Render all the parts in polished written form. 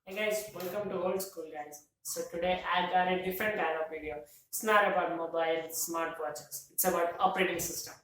Hey guys, welcome to Old School guys. So today I got a different kind of video. It's not about mobile smartwatches. It's about operating system.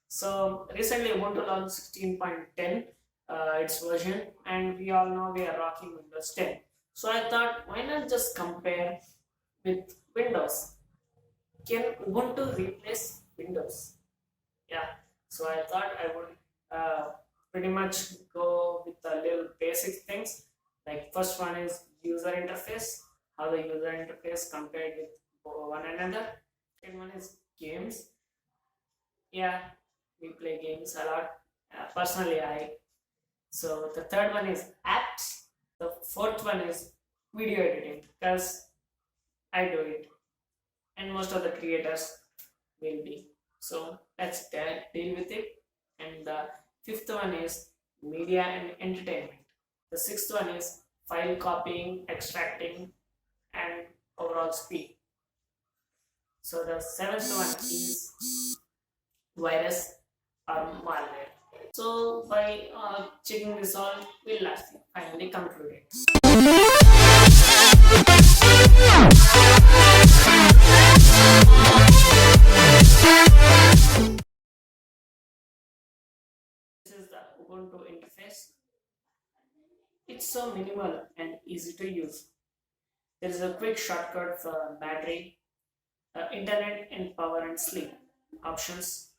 So recently Ubuntu launched 16.10, its version, and we all know we are rocking Windows 10. So I thought, why not just compare with Windows? Can Ubuntu replace Windows? Yeah. So I thought I would pretty much go with the little basic things. Like first one is user interface, how the user interface compared with one another. Second one is games. Yeah, we play games a lot. Personally, I. So the third one is apps. The fourth one is video editing because I do it, and most of the creators will be. So let's deal with it. And the fifth one is media and entertainment. The sixth one is file copying, extracting, and overall speed. So the seventh one is virus or malware. So by checking this all, we'll lastly finally conclude it. This is the Ubuntu interface. It's so minimal and easy to use. There is a quick shortcut for battery, internet and power and sleep options,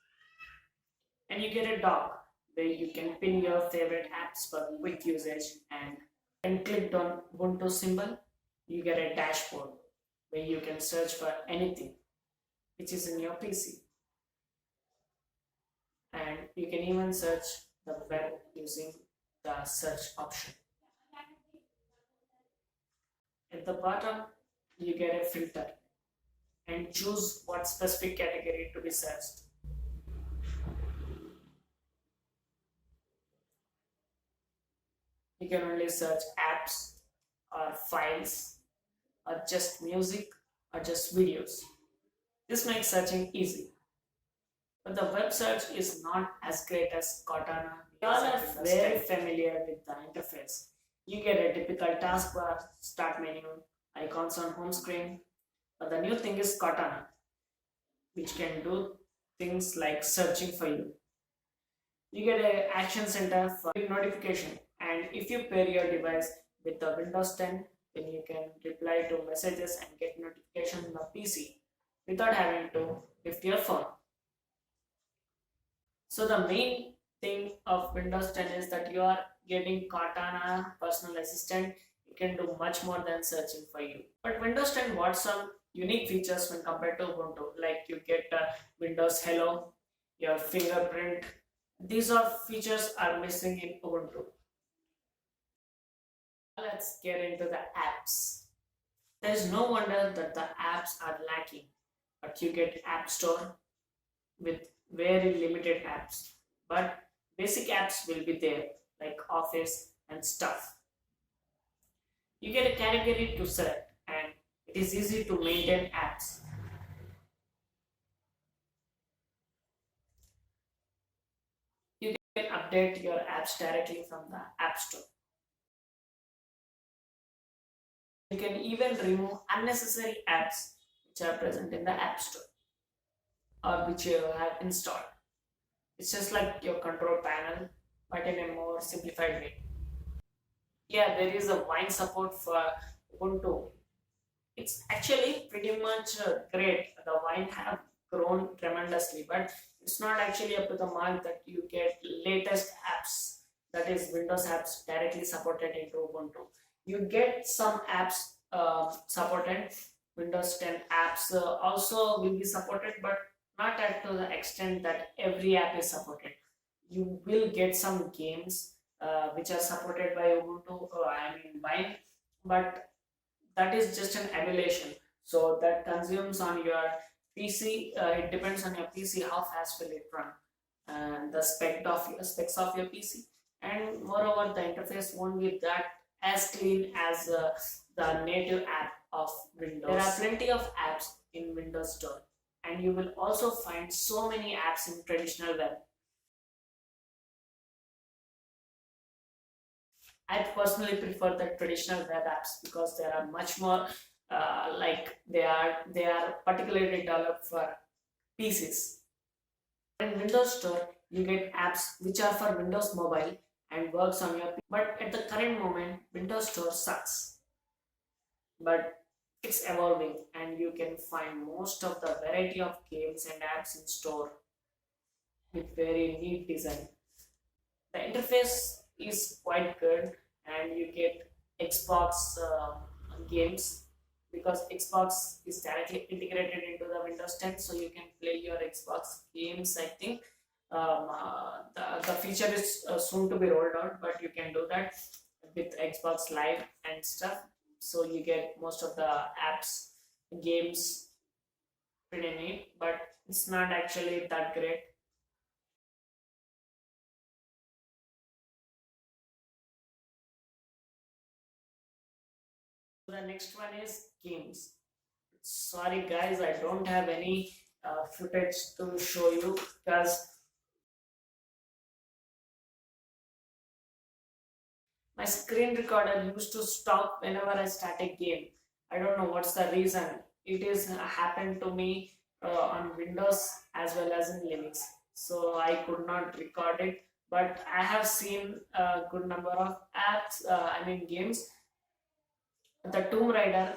and you get a dock where you can pin your favorite apps for quick usage. And when clicked on Ubuntu symbol, you get a dashboard where you can search for anything which is in your PC, and you can even search the web using the search option. At the bottom, you get a filter and choose what specific category to be searched. You can only search apps or files or just music or just videos. This makes searching easy. But the web search is not as great as Cortana. We all are very familiar with the interface. You get a typical taskbar, start menu, icons on home screen. But the new thing is Cortana, which can do things like searching for you. You get an action center for notification, and if you pair your device with the Windows 10, then you can reply to messages and get notifications on the PC without having to lift your phone. So the main thing of Windows 10 is that you are getting Cortana personal assistant. It can do much more than searching for you. But Windows 10 got some unique features when compared to Ubuntu, like you get Windows Hello, your fingerprint. These are features are missing in Ubuntu. Let's get into the apps. There is no wonder that the apps are lacking, but you get App Store with very limited apps, but basic apps will be there like Office and stuff. You get a category to select, and it is easy to maintain apps. You can update your apps directly from the App Store. You can even remove unnecessary apps which are present in the App Store or which you have installed. It's just like your control panel, but in a more simplified way. Yeah, there is a wine support for Ubuntu. It's actually pretty much great. The wine have grown tremendously, but it's not actually up to the mark that you get latest apps, that is Windows apps directly supported into Ubuntu. You get some apps supported. Windows 10 apps also will be supported, but not at to the extent that every app is supported. You will get some games which are supported by Ubuntu, Wine, but that is just an emulation. So that consumes on your PC. It depends on your PC how fast will it run, and the specs of your PC. And moreover, the interface won't be that as clean as the native app of Windows. There are plenty of apps in Windows Store, and you will also find so many apps in traditional web. I personally prefer the traditional web apps because they are much more they are particularly developed for PCs. In Windows Store, you get apps which are for Windows Mobile and works on your PC. But at the current moment, Windows Store sucks. But it's evolving and you can find most of the variety of games and apps in store with very neat design. The interface is quite good and you get Xbox games because Xbox is directly integrated into the Windows 10, so you can play your Xbox games. I think the feature is soon to be rolled out, but you can do that with Xbox Live and stuff. So you get most of the apps, games pretty neat, but it's not actually that great. The next one is games. Sorry guys, I don't have any footage to show you because my screen recorder used to stop whenever I start a game. I don't know what's the reason. It is happened to me on Windows as well as in Linux. So I could not record it. But I have seen a good number of apps, games. The Tomb Raider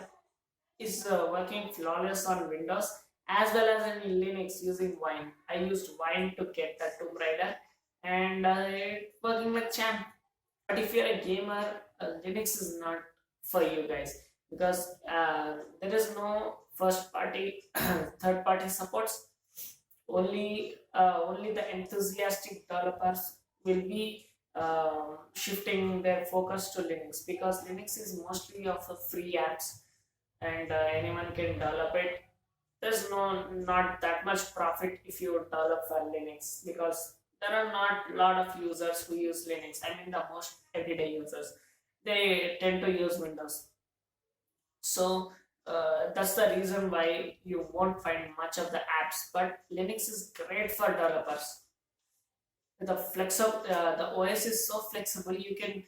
is working flawless on Windows as well as in Linux using Wine. I used Wine to get the Tomb Raider and it's working like champ. But if you're a gamer, Linux is not for you guys because there is no first party, third party supports. Only the enthusiastic developers will be shifting their focus to Linux because Linux is mostly of a free apps and anyone can develop it. There's not that much profit if you develop for Linux because there are not a lot of users who use Linux. I mean the most everyday users. They tend to use Windows. So that's the reason why you won't find much of the apps. But Linux is great for developers. The OS is so flexible. You can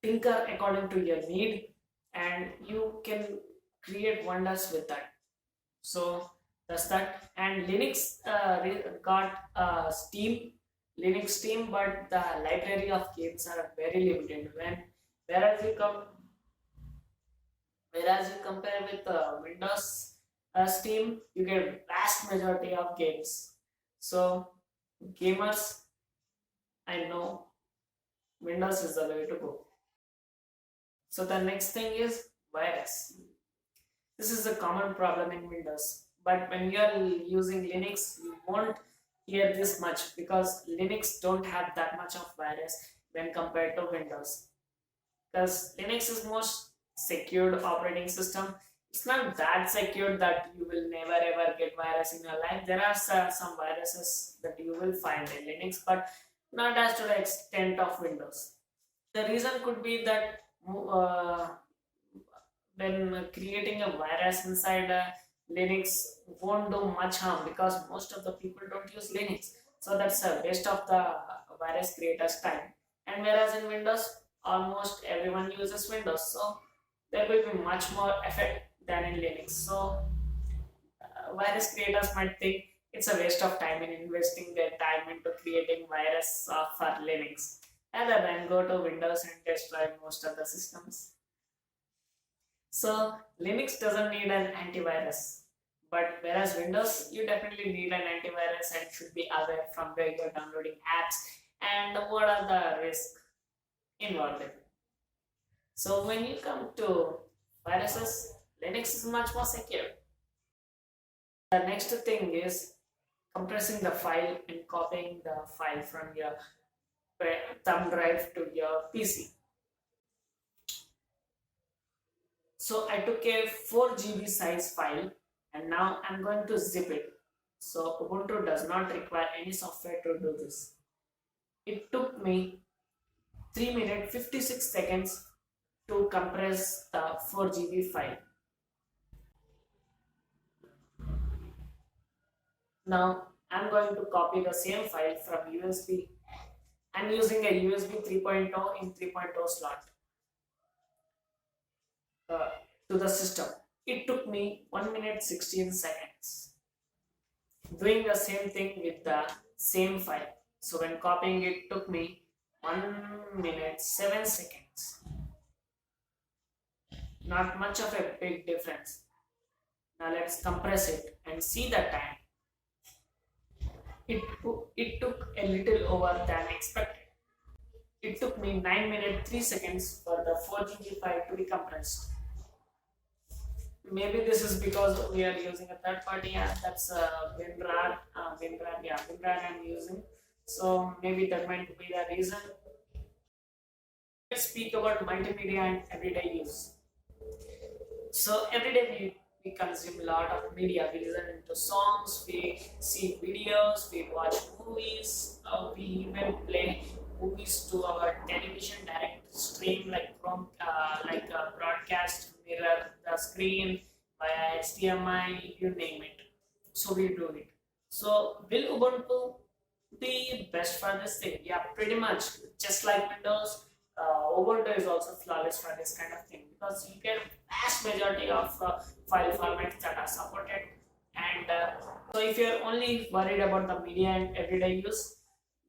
tinker according to your need, and you can create wonders with that. So that's that. And Linux got Linux Steam, but the library of games are very limited. Whereas you come whereas you compare with Windows Steam, you get vast majority of games. So gamers, I know Windows is the way to go. So the next thing is virus. This is a common problem in Windows, but when you are using Linux, you won't hear this much because Linux don't have that much of virus when compared to Windows. Because Linux is most secured operating system. It's not that secure that you will never ever get virus in your life. There are some viruses that you will find in Linux, but not as to the extent of Windows. The reason could be that uh, when creating a virus inside Linux won't do much harm because most of the people don't use Linux. So that's a waste of the virus creator's time. And whereas in Windows, almost everyone uses Windows. So there will be much more effect than in Linux. So virus creators might think it's a waste of time in investing their time into creating virus for Linux rather than go to Windows and destroy most of the systems. So Linux doesn't need an antivirus, but whereas Windows, you definitely need an antivirus and should be aware from where you're downloading apps and what are the risks involved in. So when you come to viruses, Linux is much more secure. The next thing is compressing the file and copying the file from your thumb drive to your PC. So I took a 4 GB size file and now I'm going to zip it. So Ubuntu does not require any software to do this. It took me 3 minutes 56 seconds to compress the 4 GB file. Now I'm going to copy the same file from USB. I'm using a USB 3.0 in 3.0 slot. to the system. It took me 1 minute 16 seconds. Doing the same thing with the same file. So when copying it took me 1 minute 7 seconds. Not much of a big difference. Now let's compress it and see the time. It took a little over than expected. It took me 9 minutes 3 seconds for the 4 GB file to be compressed. Maybe this is because we are using a third party app, that's WinRAR I'm using. So maybe that might be the reason. Let's speak about multimedia and everyday use. So every day we consume a lot of media. We listen to songs, we see videos, we watch movies, we even play movies to our television direct stream like broadcast mirror the screen via HDMI, you name it. So we do it. So will Ubuntu be best for this thing? Yeah, pretty much. Just like Windows, Ubuntu is also flawless for this kind of thing because you get vast majority of file formats that are supported. And so if you're only worried about the media and everyday use,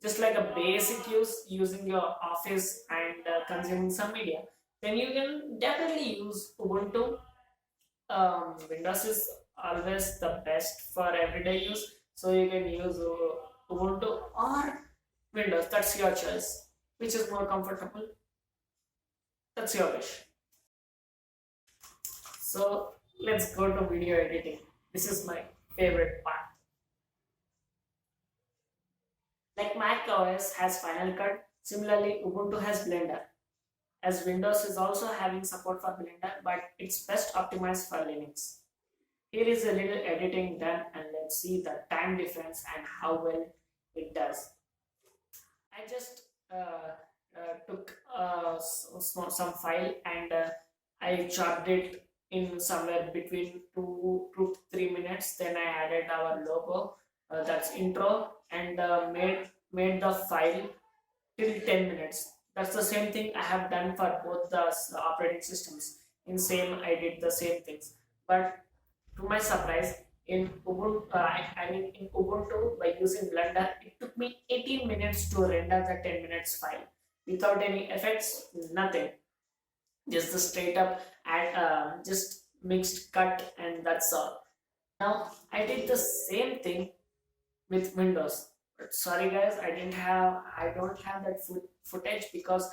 just like a basic use using your office and consuming some media, then you can definitely use Ubuntu. Windows is always the best for everyday use, so you can use Ubuntu or Windows. That's your choice. Which is more comfortable? That's your wish. So let's go to video editing. This is my favorite part. Like Mac OS has Final Cut, similarly Ubuntu has Blender. As Windows is also having support for Blender, but it's best optimized for Linux. Here is a little editing done and let's see the time difference and how well it does. I just took some file and I chopped it in somewhere between 2 to 3 minutes. Then I added our logo, that's intro, and made the file till 10 minutes. That's the same thing I have done for both the operating systems. In same, I did the same things. But to my surprise, in Ubuntu, by using Blender, it took me 18 minutes to render the 10 minutes file without any effects, nothing. Just the straight up and just mixed cut, and that's all. Now I did the same thing with Windows. But sorry guys, I don't have that footage because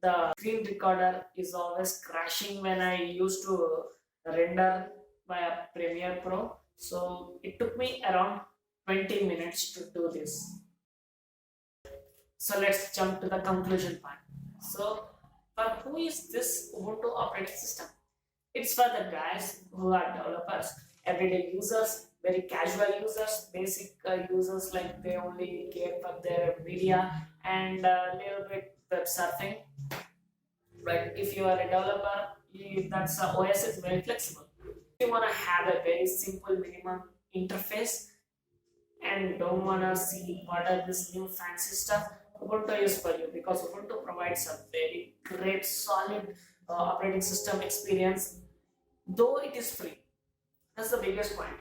the screen recorder is always crashing when I used to render via Premiere Pro. So it took me around 20 minutes to do this. So let's jump to the conclusion part. So for who is this Ubuntu operating system? It's for the guys who are developers, everyday users, very casual users, basic users like they only care for their media and a little bit web surfing. But if you are a developer, that's OS is very flexible. If you want to have a very simple minimum interface and don't want to see what are this new fancy stuff, Ubuntu is for you because Ubuntu provides a very great solid operating system experience, though it is free. That's the biggest point.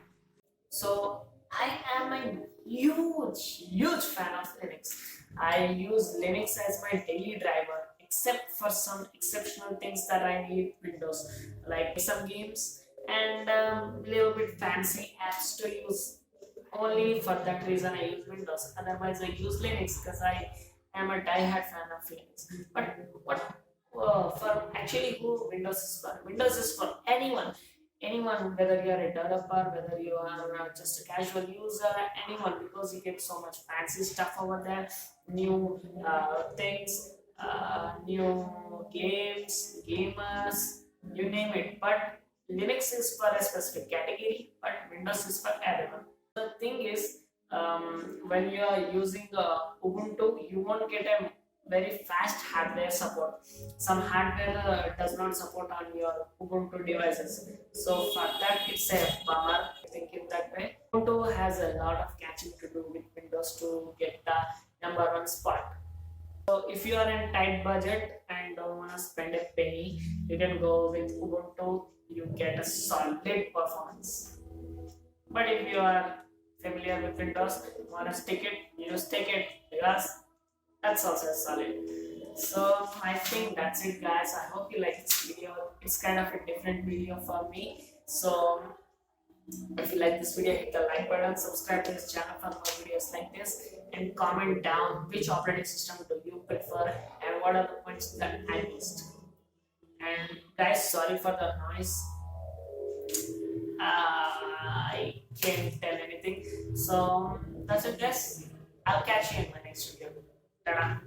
So I am a huge fan of Linux. I use Linux as my daily driver, except for some exceptional things that I need Windows, like some games and little bit fancy apps to use. Only for that reason I use Windows. Otherwise I use Linux because I am a die-hard fan of Linux. But what for actually who Windows is for? Windows is for anyone, whether you are a developer, whether you are just a casual user, anyone, because you get so much fancy stuff over there, new things, new games, gamers, you name it. But Linux is for a specific category, but Windows is for everyone. The thing is, when you are using Ubuntu, you won't get a very fast hardware support. Some hardware does not support on your Ubuntu devices. So for that, it's a bummer thinking that way. Ubuntu has a lot of catching to do with Windows to get the #1 spot. So if you are in tight budget and don't want to spend a penny, you can go with Ubuntu. You get a solid performance. But if you are familiar with Windows, want to stick it, you stick it because that's also solid. So I think that's it, guys. I hope you like this video. It's kind of a different video for me. So if you like this video, hit the like button, subscribe to this channel for more videos like this, and comment down which operating system do you prefer and what are the points that I missed. And guys, sorry for the noise. I can't tell anything. So that's it, guys. I'll catch you in my next video. Ta-da.